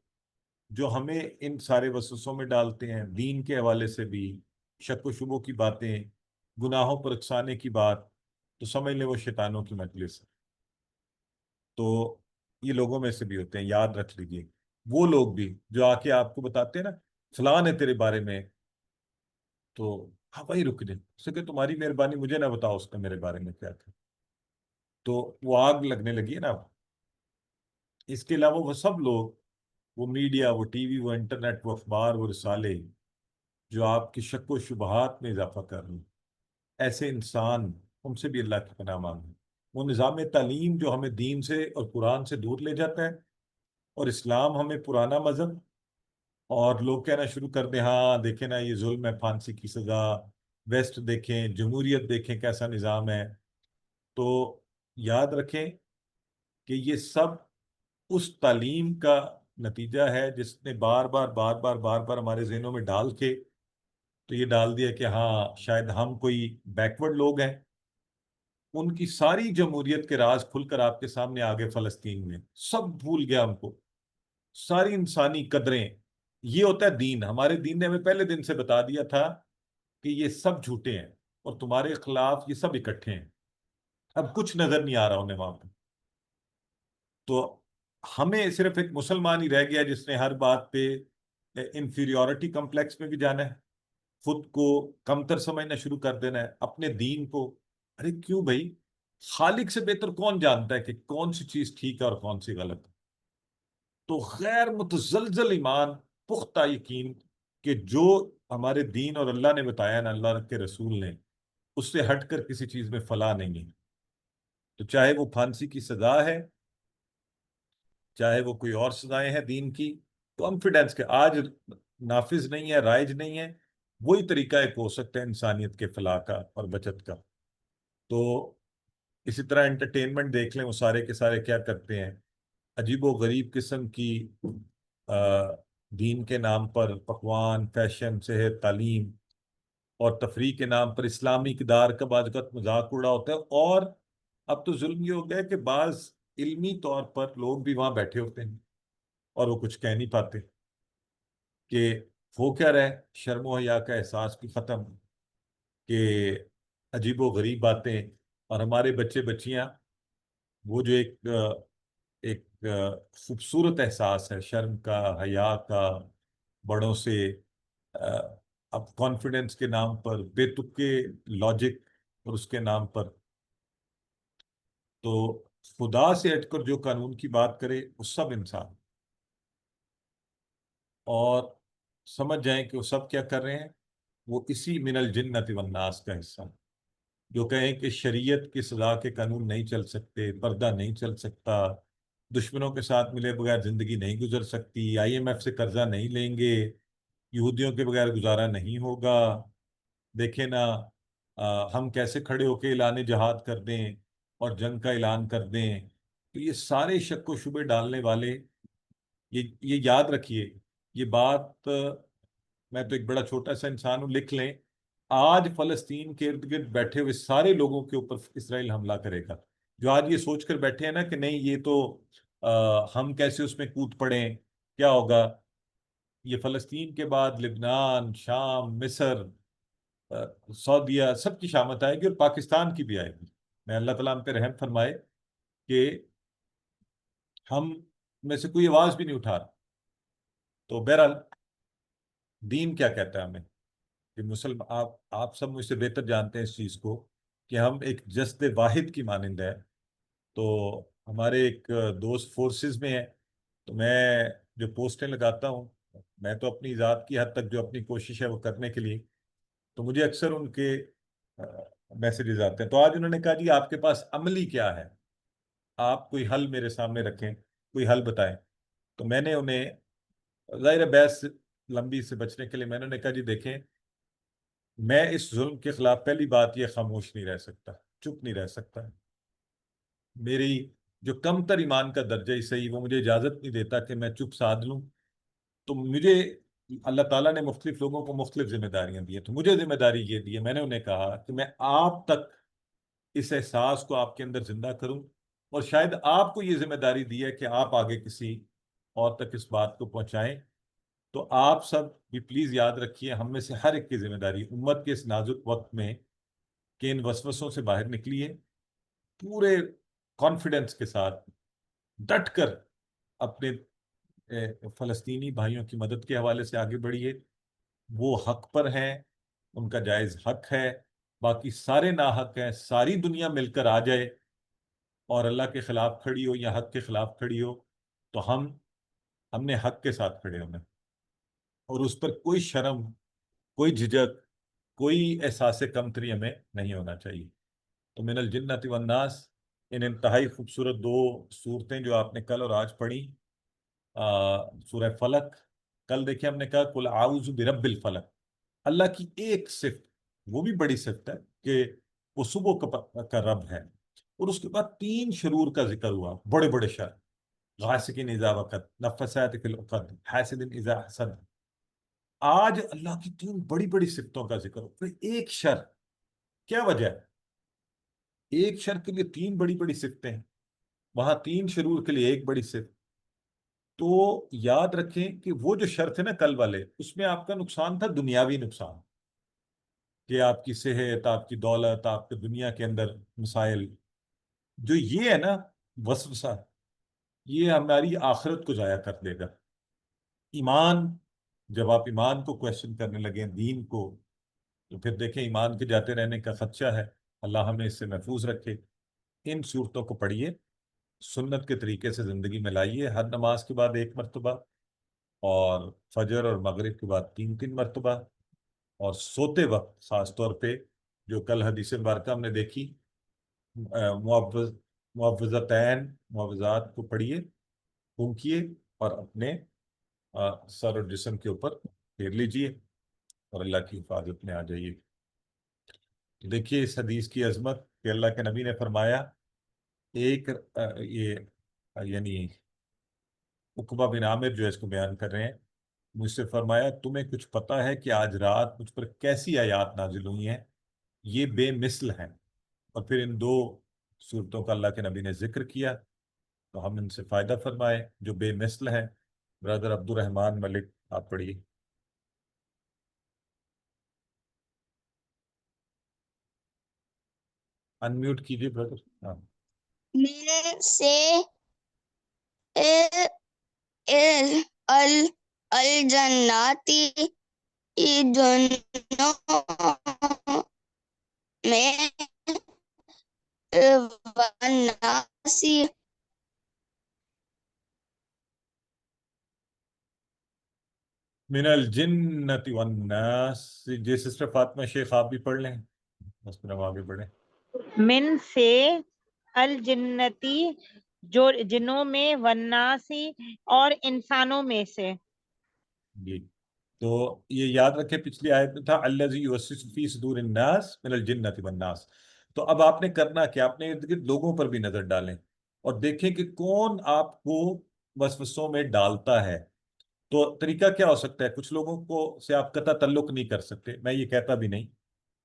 جو ہمیں ان سارے وسوسوں میں ڈالتے ہیں، دین کے حوالے سے بھی، شک و شبوں کی باتیں، گناہوں پر اکسانے کی بات، تو سمجھ لیں وہ شیطانوں کی مجلس ہے. تو یہ لوگوں میں سے بھی ہوتے ہیں، یاد رکھ لیجیے. وہ لوگ بھی جو آ کے آپ کو بتاتے ہیں نا فلاں ہے تیرے بارے میں، تو ہاں بھائی رک جائیں، اس سے کہ تمہاری مہربانی، مجھے نہ بتاؤ اس کا میرے بارے میں کیا تھا. تو وہ آگ لگنے لگی ہے نا. اس کے علاوہ وہ سب لوگ، وہ میڈیا، وہ ٹی وی، وہ انٹرنیٹ، وہ اخبار، وہ رسالے، جو آپ کی شک و شبہات میں اضافہ کر رہے ہیں، ایسے انسان ان سے بھی اللہ کی پناہ مانگیں۔ وہ نظام تعلیم جو ہمیں دین سے اور قرآن سے دور لے جاتا ہے، اور اسلام ہمیں پرانا مذہب، اور لوگ کہنا شروع کر دیں ہاں دیکھیں نا یہ ظلم ہے، پھانسی کی سزا، ویسٹ دیکھیں، جمہوریت دیکھیں کیسا نظام ہے، تو یاد رکھیں کہ یہ سب اس تعلیم کا نتیجہ ہے جس نے بار بار بار بار بار بار ہمارے ذہنوں میں ڈال کے تو یہ ڈال دیا کہ ہاں شاید ہم کوئی بیکورڈ لوگ ہیں۔ ان کی ساری جمہوریت کے راز کھل کر آپ کے سامنے آگے فلسطین میں، سب بھول گیا ان کو، ساری انسانی قدریں۔ یہ ہوتا ہے دین، ہمارے دین نے ہمیں پہلے دن سے بتا دیا تھا کہ یہ سب جھوٹے ہیں اور تمہارے خلاف یہ سب اکٹھے ہیں، اب کچھ نظر نہیں آ رہا انہیں وہاں پہ۔ تو ہمیں صرف ایک مسلمان ہی رہ گیا جس نے ہر بات پہ انفیریورٹی کمپلیکس میں بھی جانا ہے، خود کو کمتر سمجھنا شروع کر دینا ہے، اپنے دین کو۔ ارے کیوں بھائی، خالق سے بہتر کون جانتا ہے کہ کون سی چیز ٹھیک ہے اور کون سی غلط ہے؟ تو غیر متزلزل ایمان، پختہ یقین کہ جو ہمارے دین اور اللہ نے بتایا نا، اللہ کے رسول نے، اس سے ہٹ کر کسی چیز میں فلاح نہیں ہے۔ تو چاہے وہ پھانسی کی سزا ہے، چاہے وہ کوئی اور سزائیں ہیں دین کی، کانفیڈنس کے آج نافذ نہیں ہے، رائج نہیں ہے، وہی طریقہ ایک ہو سکتا ہے انسانیت کے فلاح کا اور بچت کا۔ تو اسی طرح انٹرٹینمنٹ دیکھ لیں، وہ سارے کے سارے کیا کرتے ہیں، عجیب و غریب قسم کی دین کے نام پر پکوان، فیشن، صحت، تعلیم اور تفریح کے نام پر اسلامی اقدار کا بعض اوقات مذاق اڑا ہوتا ہے۔ اور اب تو ظلم یہ ہو گیا کہ بعض علمی طور پر لوگ بھی وہاں بیٹھے ہوتے ہیں اور وہ کچھ کہہ نہیں پاتے کہ ہو کیا رہے، شرم و حیا کا احساس بھی ختم، کہ عجیب و غریب باتیں، اور ہمارے بچے بچیاں وہ جو ایک خوبصورت احساس ہے شرم کا، حیا کا، بڑوں سے اب کانفیڈنس کے نام پر، بے تکے لاجک اور اس کے نام پر، تو خدا سے ہٹ کر جو قانون کی بات کرے وہ سب انسان، اور سمجھ جائیں کہ وہ سب کیا کر رہے ہیں، وہ اسی من الجنت والناس کا حصہ، جو کہیں کہ شریعت کی سزا کے قانون نہیں چل سکتے، پردہ نہیں چل سکتا، دشمنوں کے ساتھ ملے بغیر زندگی نہیں گزر سکتی، IMF سے قرضہ نہیں لیں گے، یہودیوں کے بغیر گزارا نہیں ہوگا، دیکھیں نا ہم کیسے کھڑے ہو کے اعلان جہاد کر دیں اور جنگ کا اعلان کر دیں۔ تو یہ سارے شک و شبے ڈالنے والے، یہ یاد رکھیے، یہ بات میں تو ایک بڑا چھوٹا سا انسان ہوں، لکھ لیں، آج فلسطین کے ارد گرد بیٹھے ہوئے سارے لوگوں کے اوپر اسرائیل حملہ کرے گا، جو آج یہ سوچ کر بیٹھے ہیں نا کہ نہیں یہ تو ہم کیسے اس میں کود پڑیں، کیا ہوگا، یہ فلسطین کے بعد لبنان، شام، مصر، سعودیہ، سب کی شامت آئے گی، اور پاکستان کی بھی آئے گی۔ میں اللہ تعالیٰ ہم پہ رحم فرمائے کہ ہم میں سے کوئی آواز بھی نہیں اٹھا رہا۔ تو بہرحال دین کیا کہتا ہے ہمیں کہ آپ سب مجھ سے بہتر جانتے ہیں اس چیز کو کہ ہم ایک جسد واحد کی مانند ہے۔ تو ہمارے ایک دوست فورسز میں ہیں، تو میں جو پوسٹیں لگاتا ہوں، میں تو اپنی ذات کی حد تک جو اپنی کوشش ہے وہ کرنے کے لیے، تو مجھے اکثر ان کے میسیجز آتے ہیں۔ تو آج انہوں نے کہا جی آپ کے پاس عملی کیا ہے، آپ کوئی حل میرے سامنے رکھیں، کوئی حل بتائیں۔ تو میں نے انہیں ظاہر بحث لمبی سے بچنے کے لیے میں نے کہا جی دیکھیں، میں اس ظلم کے خلاف پہلی بات یہ خاموش نہیں رہ سکتا، چپ نہیں رہ سکتا، میری جو کم تر ایمان کا درجہ ہی صحیح وہ مجھے اجازت نہیں دیتا کہ میں چپ سادھ لوں۔ تو مجھے اللہ تعالیٰ نے مختلف لوگوں کو مختلف ذمہ داریاں دی ہیں، تو مجھے ذمہ داری یہ دی ہے، میں نے انہیں کہا کہ میں آپ تک اس احساس کو آپ کے اندر زندہ کروں، اور شاید آپ کو یہ ذمہ داری دی ہے کہ آپ آگے کسی اور تک اس بات کو پہنچائیں۔ تو آپ سب بھی پلیز یاد رکھیے، ہم میں سے ہر ایک کی ذمہ داری امت کے اس نازک وقت میں کہ ان وسوسوں سے باہر نکلیے، پورے کانفیڈنس کے ساتھ ڈٹ کر اپنے فلسطینی بھائیوں کی مدد کے حوالے سے آگے بڑھیے، وہ حق پر ہیں، ان کا جائز حق ہے، باقی سارے ناحق ہیں، ساری دنیا مل کر آ جائے اور اللہ کے خلاف کھڑی ہو یا حق کے خلاف کھڑی ہو، تو ہم نے حق کے ساتھ کھڑے ہونا، اور اس پر کوئی شرم، کوئی جھجک، کوئی احساس کمتری ہمیں نہیں ہونا چاہیے۔ تو من الجنت والناس ان انتہائی خوبصورت دو صورتیں جو آپ نے کل اور آج پڑھی، سورہ فلق، کل دیکھیں ہم نے کہا قل اعوذ برب الفلق، اللہ کی ایک صفت، وہ بھی بڑی صفت ہے کہ وہ صبح کا رب ہے، اور اس کے بعد 3 شرور کا ذکر ہوا، بڑے بڑے شر، غاسق اذا وقب، نفثات فی العقد، حاسد اذا حسد۔ آج اللہ کی 3 بڑی بڑی صفتوں کا ذکر ہو، پھر ایک شر، کیا وجہ ہے؟ ایک شر کے لیے 3 بڑی بڑی صفتیں ہیں، وہاں 3 شرور کے لیے ایک بڑی صفت۔ تو یاد رکھیں کہ وہ جو شر تھے نا کل والے، اس میں آپ کا نقصان تھا دنیاوی نقصان، کہ آپ کی صحت، آپ کی دولت، آپ کے دنیا کے اندر مسائل۔ جو یہ ہے نا وسوسہ، یہ ہماری آخرت کو ضائع کر دے گا۔ ایمان، جب آپ ایمان کو کویشچن کرنے لگیں، دین کو، تو پھر دیکھیں ایمان کے جاتے رہنے کا خدشہ ہے، اللہ ہمیں اس سے محفوظ رکھے۔ ان صورتوں کو پڑھیے، سنت کے طریقے سے زندگی میں لائیے، ہر نماز کے بعد 1 مرتبہ، اور فجر اور مغرب کے بعد 3 مرتبہ، اور سوتے وقت خاص طور پہ جو کل حدیث مبارکہ ہم نے دیکھی، معوذتین، معوذات کو پڑھیے، پھونکیے اور اپنے سر اور جسم کے اوپر پھیر لیجئے اور اللہ کی حفاظت میں آ جائیے۔ دیکھیے اس حدیث کی عظمت کہ اللہ کے نبی نے فرمایا، ایک یہ یعنی عقبہ بن عامر جو ہے اس کو بیان کر رہے ہیں، مجھ سے فرمایا تمہیں کچھ پتہ ہے کہ آج رات مجھ پر کیسی آیات نازل ہوئی ہیں، یہ بے مثل ہیں، اور پھر ان 2 صورتوں کا اللہ کے نبی نے ذکر کیا، تو ہم ان سے فائدہ فرمائے جو بے مثل ہیں۔ برادر عبد الرحمن ملک، آپ پڑھیے۔ انمیوٹ کیجیے برادر۔ ہاں، من سے الجناتی، جنوں میں، والناسی، من الجنت والناس، جی سسٹر فاطمہ شیخ آپ بھی پڑھ لیں، بس پھر ہم آگے بڑھیں۔ من سے الجنتی، جو جنوں میں، والناسی، اور انسانوں میں سے۔ جی، تو یہ یاد رکھیں پچھلی آیت میں تھا الذی یوسوس فی صدور الناس من الجنۃ والناس۔ تو اب آپ نے کرنا کہ آپ نے ارد گرد لوگوں پر بھی نظر ڈالیں اور دیکھیں کہ کون آپ کو وسوسوں میں ڈالتا ہے۔ تو طریقہ کیا ہو سکتا ہے؟ کچھ لوگوں کو سے آپ قطع تعلق نہیں کر سکتے، میں یہ کہتا بھی نہیں،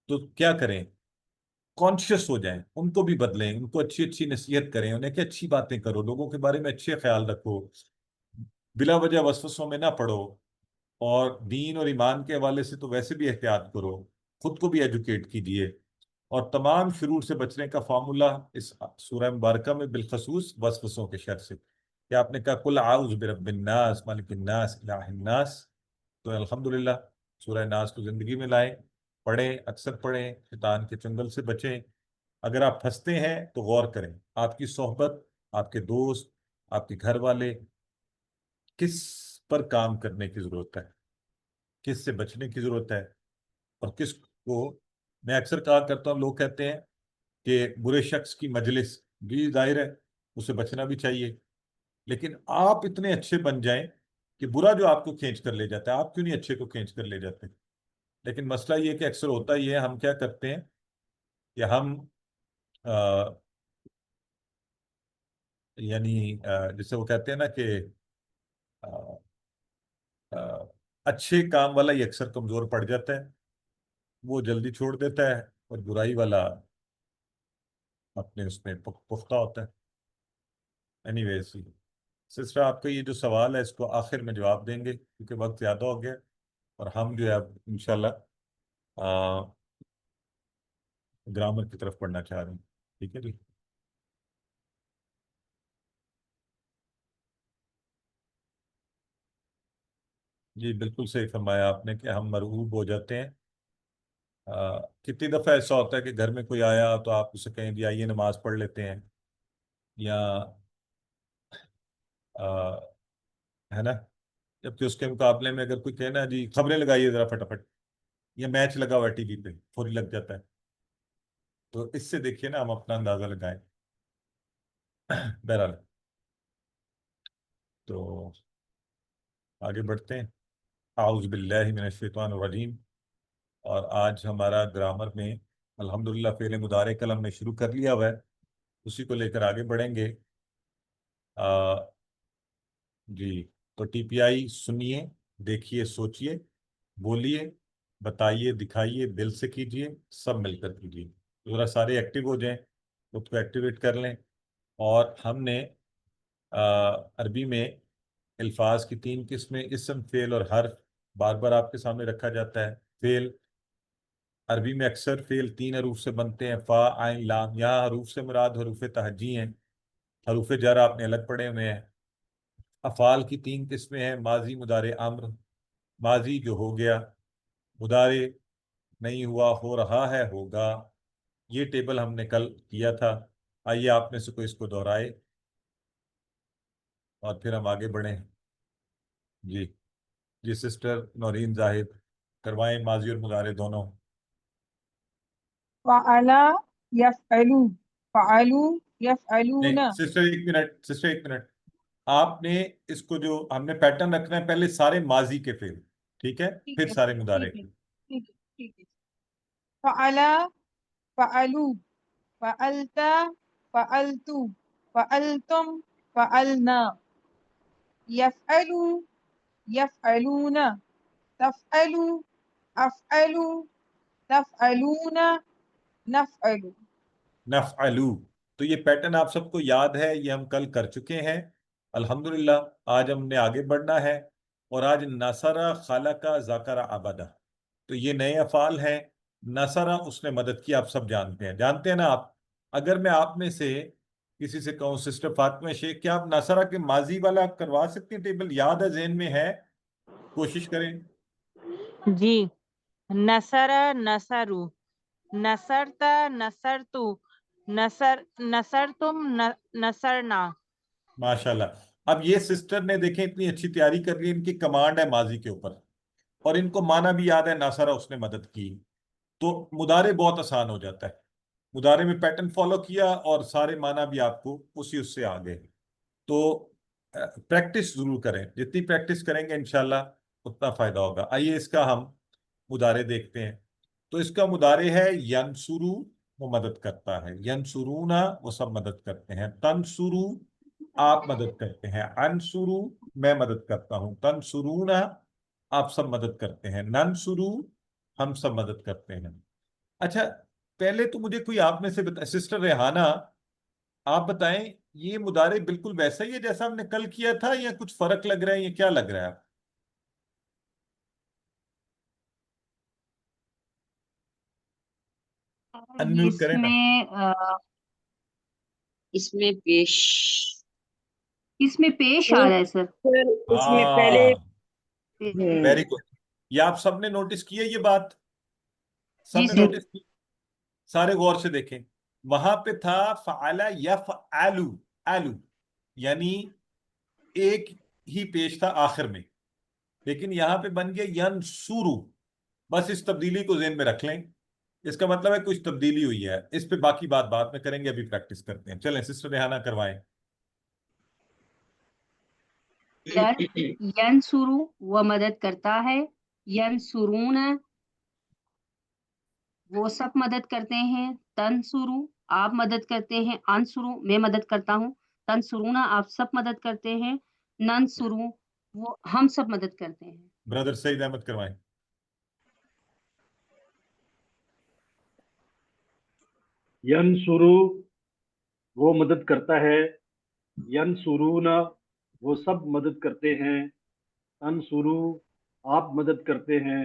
تو کیا کریں؟ کانشیس ہو جائیں، ان کو بھی بدلیں، ان کو اچھی اچھی نصیحت کریں، انہیں کہ اچھی باتیں کرو، لوگوں کے بارے میں اچھے خیال رکھو، بلا وجہ وسوسوں میں نہ پڑو، اور دین اور ایمان کے حوالے سے تو ویسے بھی احتیاط کرو، خود کو بھی ایجوکیٹ کیجیے، اور تمام شرور سے بچنے کا فارمولہ اس سورہ مبارکہ میں بالخصوص وسوسوں کے شر سے، کہ آپ نے کہا قل اعوذ برب الناس مالک الناس الہ الناس، تو الحمدللہ سورہ ناس کو زندگی میں لائیں، پڑھیں، اکثر پڑھیں، شیطان کے چنگل سے بچیں۔ اگر آپ پھنستے ہیں تو غور کریں، آپ کی صحبت، آپ کے دوست، آپ کے گھر والے، کس پر کام کرنے کی ضرورت ہے، کس سے بچنے کی ضرورت ہے، اور کس کو، میں اکثر کہا کرتا ہوں، لوگ کہتے ہیں کہ برے شخص کی مجلس، بھی ظاہر ہے اسے بچنا بھی چاہیے، لیکن آپ اتنے اچھے بن جائیں کہ برا جو آپ کو کھینچ کر لے جاتا ہے، آپ کیوں نہیں اچھے کو کھینچ کر لے جاتے؟ لیکن مسئلہ یہ کہ اکثر ہوتا یہ ہے، ہم کیا کرتے ہیں کہ ہم یعنی جسے وہ کہتے ہیں نا کہ آ، آ، اچھے کام والا ہی اکثر کمزور پڑ جاتا ہے، وہ جلدی چھوڑ دیتا ہے، اور برائی والا اپنے اس میں پختہ ہوتا ہے۔ اینی ویز، سسٹر آپ کا یہ جو سوال ہے اس کو آخر میں جواب دیں گے کیونکہ وقت زیادہ ہو گیا، اور ہم جو ہے اب انشاءاللہ گرامر کی طرف پڑھنا چاہ رہے ہیں، ٹھیک ہے جی؟ جی بالکل صحیح فرمایا آپ نے کہ ہم مرعوب ہو جاتے ہیں۔ کتنی دفعہ ایسا ہوتا ہے کہ گھر میں کوئی آیا تو آپ اسے کہیں جی آئیے نماز پڑھ لیتے ہیں، یا ہے نا، جبکہ اس کے مقابلے میں اگر کوئی کہنا جی خبریں لگائیے ذرا فٹافٹ، یا میچ لگا ہوا ہے ٹی وی پہ، فوری لگ جاتا ہے۔ تو اس سے دیکھیے نا ہم اپنا اندازہ لگائیں. بہرحال تو آگے بڑھتے ہیں. اعوذ باللہ من الشیطان الرجیم. اور آج ہمارا گرامر میں الحمدللہ فعل مضارع کل ہم نے شروع کر لیا ہوا ہے, اسی کو لے کر آگے بڑھیں گے. جی تو ٹی پی آئی سنیے, دیکھیے, سوچیے, بولیے, بتائیے, دکھائیے, دل سے کیجیے, سب مل کر کیجیے. ذرا سارے ایکٹیو ہو جائیں, خود کو ایکٹیویٹ کر لیں. اور ہم نے عربی میں الفاظ کی 3 قسمیں, اسم, فعل اور حرف, بار بار آپ کے سامنے رکھا جاتا ہے. فعل عربی میں اکثر فعل 3 حروف سے بنتے ہیں, فا, عین, لام. یہاں حروف سے مراد حروف تہجی ہیں, حروف جر آپ نے الگ پڑھے ہوئے ہیں. افعال کی 3 قسمیں ہیں, ماضی, مضارع, امر. ماضی جو ہو گیا, مضارع نہیں ہوا, ہو رہا ہے, ہوگا. یہ ٹیبل ہم نے کل کیا تھا. آئیے آپ میں سے کوئی اس کو دہرائے اور پھر ہم آگے بڑھیں. جی جی سسٹر نورین زاہد, کروائیں ماضی اور مضارع دونوں. فعلا یفعلو فعلو یفعلون. نہیں سسٹر ایک منٹ, سسٹر ایک منٹ. آپ نے اس کو جو ہم نے پیٹرن رکھنا ہے, پہلے سارے ماضی کے فعل, ٹھیک ہے, ٹھیک پھر ہے سارے مضارع. ٹھیک ہے ٹھیک ہے ٹھیک ہے. فعلا فعلو فعلتا فعلتو فعلتم فعلنا. یفعلو یفعلون تفعلو افعلو تفعلون نفعلو. نفعلو. تو یہ پیٹرن آپ سب کو یاد ہے, یہ ہم کل کر چکے ہیں الحمدللہ. آج ہم نے آگے بڑھنا ہے, اور آج نصرہ, خلقہ, ذکر, عبدہ, تو یہ نئے افعال ہیں. نصرہ اس نے مدد کی, آپ سب جانتے ہیں نا آپ. اگر میں آپ میں سے کسی سے کہوں سسٹر فاطمہ شیخ, کیا آپ نصرہ کے ماضی والا کروا سکتے ہیں ٹیبل؟ یاد ہے, ذہن میں ہے, کوشش کریں. جی نصر نصرو نصرتا نصرتو نصرتم نصرنا. ماشاءاللہ. اب یہ سسٹر نے دیکھیں اتنی اچھی تیاری کر لی, ان کی کمانڈ ہے ماضی کے اوپر, اور ان کو معنی بھی یاد ہے, ناصرہ اس نے مدد کی. تو مضارع بہت آسان ہو جاتا ہے. مضارع میں پیٹرن فالو کیا اور سارے معنی بھی آپ کو اس سے آ گئے. تو پریکٹس ضرور کریں, جتنی پریکٹس کریں گے انشاءاللہ اتنا فائدہ ہوگا. آئیے اس کا ہم مضارع دیکھتے ہیں. تو اس کا مضارع ہے ینصرو, وہ مدد کرتا ہے. ینصرونا, وہ سب مدد کرتے ہیں. تنصرو, آپ مدد کرتے ہیں. انصرو, میں مدد کرتا ہوں. تنصرونا, آپ سب مدد کرتے ہیں. ننصرو, ہم سب مدد کرتے ہیں. اچھا پہلے تو مجھے کوئی آپ میں سے سسٹر ریحانہ آپ بتائیں, یہ مضارع بالکل ویسا ہی ہے جیسا ہم نے کل کیا تھا, یا کچھ فرق لگ رہا ہے, یا کیا لگ رہا ہے آپ؟ انمیوٹ کریں نا. اس میں پیش آ رہا ہے سر. اس میں پہلے ویری گڈ. یہ آپ سب نے نوٹس کیا یہ بات؟ سب جی نے سر. نوٹس کی؟ سارے غور سے دیکھیں. وہاں پہ تھا فعل یفعلو, الو, یعنی ایک ہی پیش تھا آخر میں, لیکن یہاں پہ بن گیا ینصرو. بس اس تبدیلی کو ذہن میں رکھ لیں, اس کا مطلب ہے کچھ تبدیلی ہوئی ہے. اس پہ باقی بات بعد میں کریں گے, ابھی پریکٹس کرتے ہیں. چلیں سسٹر ریحانہ کروائیں. سر ینصرو وہ مدد کرتا ہے, ینصرون وہ سب مدد کرتے ہیں. تنصرو آپ مدد کرتے ہیں. انصرو میں مدد کرتا ہوں. تنصرونا آپ سب مدد کرتے ہیں. ننصرو وہ ہم سب مدد کرتے ہیں. برادر سعید احمد کروائیں. ینصرو وہ مدد کرتا ہے. ینصرون وہ سب مدد کرتے ہیں. انصرو آپ مدد کرتے ہیں.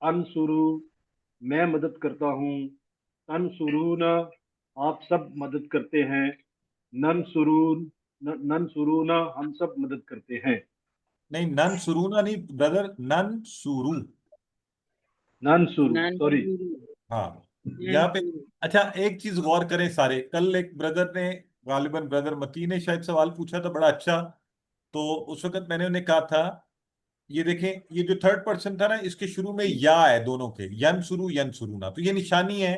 انصرو میں مدد کرتا ہوں. تنصرون آپ سب مدد کرتے ہیں. ننصرون ہم سب مدد کرتے ہیں. نہیں ننصرونا نہیں برادر, ننصرو. ننصرو سوری. ہاں یہاں پہ اچھا ایک چیز غور کریں سارے. کل ایک بردر نے, غالباً بردر متی نے شاید سوال پوچھا تھا بڑا اچھا. تو اس وقت میں نے انہیں کہا تھا یہ دیکھیں, یہ جو تھرڈ پرسن تھا نا, اس کے شروع میں یا ہے دونوں کے, ینصرو ینصرونا, تو یہ نشانی ہے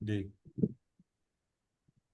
جی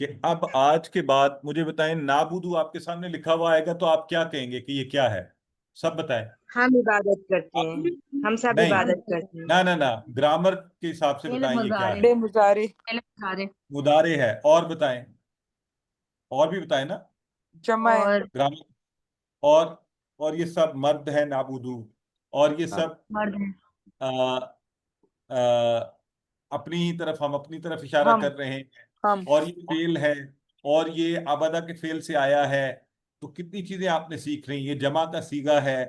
کہ اب آج کے بعد مجھے بتائیں نابودو آپ کے سامنے لکھا ہوا آئے گا تو آپ کیا کہیں گے کہ یہ کیا ہے؟ سب بتائیں. ہم عبادت کرتے ہیں، ہم سب نہیں عبادت کرتے ہیں. نہ گرامر کے حساب سے بتائیں یہ کیا ہے. مضارع مضارع ہے. اور بتائیں، اور بھی بتائیں نا. جمع ہے. گرامر. اور یہ سب مرد ہے نابودو، اور یہ سب مرد ہے. اپنی طرف، ہم اپنی طرف اشارہ کر رہے ہیں. اور یہ فعل ہے، اور یہ عبدہ کے فعل سے آیا ہے. تو کتنی چیزیں آپ نے سیکھ رہی ہیں. یہ جمع کا صیغہ ہے.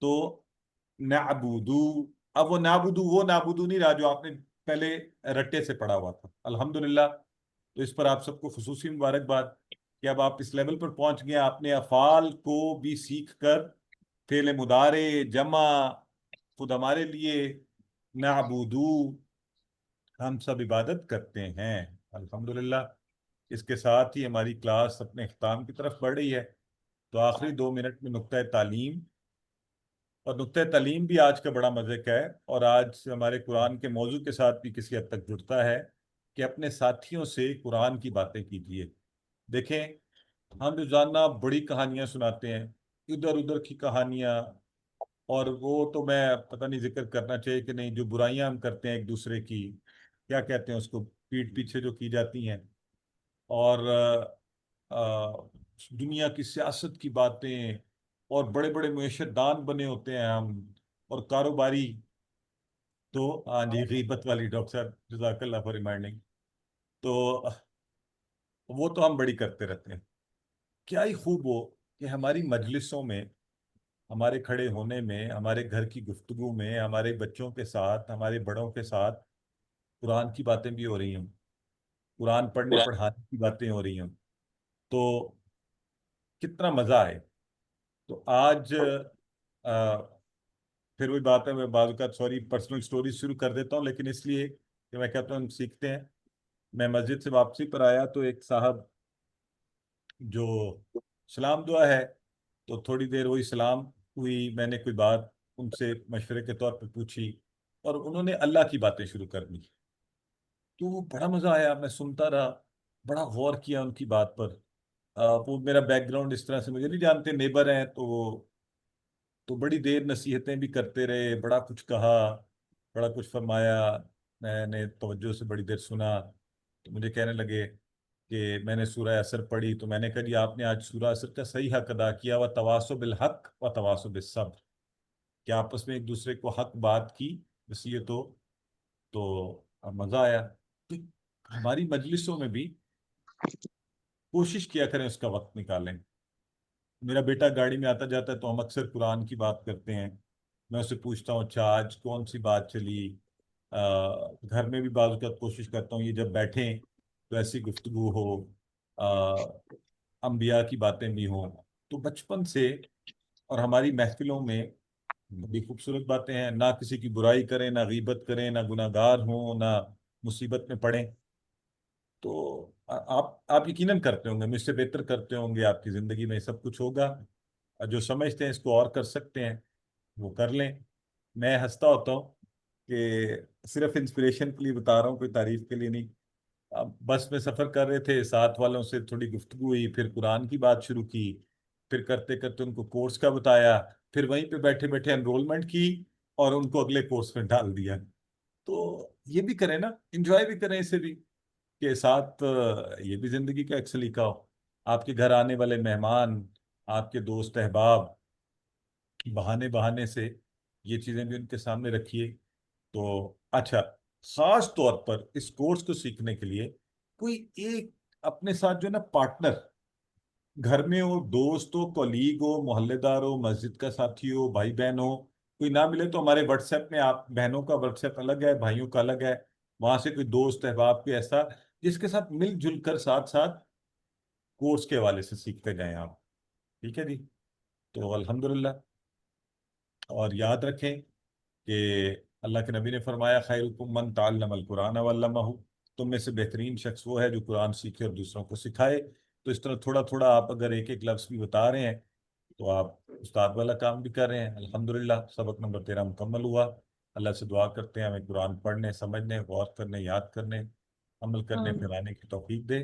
تو نعبدو، اب وہ نابودو نہیں رہا جو آپ نے پہلے رٹے سے پڑھا ہوا تھا. الحمدللہ. تو اس پر آپ سب کو خصوصی مبارکباد کہ اب آپ اس لیول پر پہنچ گئے. آپ نے افعال کو بھی سیکھ کر فعل مضارع، جمع، خود ہمارے لیے نعبدو، ہم سب عبادت کرتے ہیں. الحمدللہ. اس کے ساتھ ہی ہماری کلاس اپنے اختتام کی طرف بڑھ رہی ہے. تو آخری 2 منٹ میں نقطہ تعلیم، اور نقطہ تعلیم بھی آج کا بڑا مزے کا ہے، اور آج ہمارے قرآن کے موضوع کے ساتھ بھی کسی حد تک جڑتا ہے کہ اپنے ساتھیوں سے قرآن کی باتیں کیجیے. دیکھیں، ہم روزانہ بڑی کہانیاں سناتے ہیں، ادھر ادھر کی کہانیاں، اور وہ تو میں پتہ نہیں ذکر کرنا چاہیے کہ نہیں، جو برائیاں ہم کرتے ہیں ایک دوسرے کی، کیا کہتے ہیں اس کو، پیٹھ پیچھے جو کی جاتی ہیں، اور دنیا کی سیاست کی باتیں، اور بڑے بڑے معیشت دان بنے ہوتے ہیں ہم، اور کاروباری. تو ہاں جی، غیبت والی ڈاکٹر صاحب، جزاک اللہ فار ریمائنڈنگ. تو وہ تو ہم بڑی کرتے رہتے ہیں. کیا ہی خوب ہو کہ ہماری مجلسوں میں، ہمارے کھڑے ہونے میں، ہمارے گھر کی گفتگو میں، ہمارے بچوں کے ساتھ، ہمارے بڑوں کے ساتھ قرآن کی باتیں بھی ہو رہی ہوں، قرآن پڑھنے پڑھانے کی باتیں ہو رہی ہوں. تو کتنا مزہ آئے. تو آج پھر وہی بات ہے، میں بعض اوقات پرسنل سٹوریز شروع کر دیتا ہوں، لیکن اس لیے کہ میں کہتا ہوں سیکھتے ہیں. میں مسجد سے واپسی پر آیا تو ایک صاحب جو سلام دعا ہے، تو تھوڑی دیر وہی سلام ہوئی، میں نے کوئی بات ان سے مشورے کے طور پہ پوچھی، اور انہوں نے اللہ کی باتیں شروع کر دی. تو بڑا مزہ آیا، میں سنتا رہا، بڑا غور کیا ان کی بات پر. وہ میرا بیک گراؤنڈ اس طرح سے مجھے نہیں جانتے، نیبر ہیں، تو بڑی دیر نصیحتیں بھی کرتے رہے، بڑا کچھ کہا، بڑا کچھ فرمایا. میں نے توجہ سے بڑی دیر سنا. تو مجھے کہنے لگے کہ میں نے سورہ عصر پڑھی. تو میں نے کہا جی آپ نے آج سورہ عصر کا صحیح حق ادا کیا، و تواصوا بالحق و تواصوا بالصبر، کہ آپس میں ایک دوسرے کو حق بات کی وصیت ہو. تو مزہ آیا. تو ہماری مجلسوں میں بھی کوشش کیا کریں اس کا وقت نکالیں. میرا بیٹا گاڑی میں آتا جاتا ہے تو ہم اکثر قرآن کی بات کرتے ہیں. میں اسے پوچھتا ہوں اچھا آج کون سی بات چلی. گھر میں بھی بعض اوقات کوشش کرتا ہوں یہ جب بیٹھیں تو ایسی گفتگو ہو، انبیاء کی باتیں بھی ہوں. تو بچپن سے، اور ہماری محفلوں میں بڑی خوبصورت باتیں ہیں. نہ کسی کی برائی کریں، نہ غیبت کریں، نہ گناہ گار ہوں، نہ مصیبت میں پڑیں. تو آپ یقیناً کرتے ہوں گے، مجھ سے بہتر کرتے ہوں گے. آپ کی زندگی میں سب کچھ ہوگا. جو سمجھتے ہیں اس کو اور کر سکتے ہیں وہ کر لیں. میں ہنستا ہوتا ہوں کہ صرف انسپریشن کے لیے بتا رہا ہوں، کوئی تعریف کے لیے نہیں. بس میں سفر کر رہے تھے، ساتھ والوں سے تھوڑی گفتگو ہوئی، پھر قرآن کی بات شروع کی، پھر کرتے کرتے ان کو کورس کا بتایا، پھر وہیں پہ بیٹھے بیٹھے انرولمنٹ کی، اور ان کو اگلے کورس میں ڈال دیا. تو یہ بھی کریں نا، انجوائے بھی کریں اسے بھی، کے ساتھ یہ بھی زندگی کا ایک سلیقہ ہو. آپ کے گھر آنے والے مہمان، آپ کے دوست احباب، بہانے سے یہ چیزیں بھی ان کے سامنے رکھیے. تو اچھا، خاص طور پر اس کورس کو سیکھنے کے لیے کوئی ایک اپنے ساتھ جو ہے نا پارٹنر، گھر میں ہو، دوست ہو، کولیگ ہو، محلے دار ہو، مسجد کا ساتھی ہو، بھائی بہن ہو. کوئی نہ ملے تو ہمارے واٹس ایپ میں، آپ بہنوں کا واٹس ایپ الگ ہے، بھائیوں کا الگ ہے، وہاں سے کوئی دوست احباب کوئی ایسا جس کے ساتھ مل جل کر ساتھ ساتھ کورس کے حوالے سے سیکھتے جائیں آپ. ٹھیک ہے جی. تو الحمدللہ. اور یاد رکھیں کہ اللہ کے نبی نے فرمایا خیرکم من تعلم القرآن وعلمہ، تم میں سے بہترین شخص وہ ہے جو قرآن سیکھے اور دوسروں کو سکھائے. تو اس طرح تھوڑا تھوڑا آپ اگر ایک ایک لفظ بھی بتا رہے ہیں تو آپ استاد والا کام بھی کر رہے ہیں. الحمدللہ. سبق نمبر 13 مکمل ہوا. اللہ سے دعا کرتے ہیں ہمیں قرآن پڑھنے، سمجھنے، غور کرنے، یاد کرنے، عمل کرنے، پھیلانے کی توفیق دے.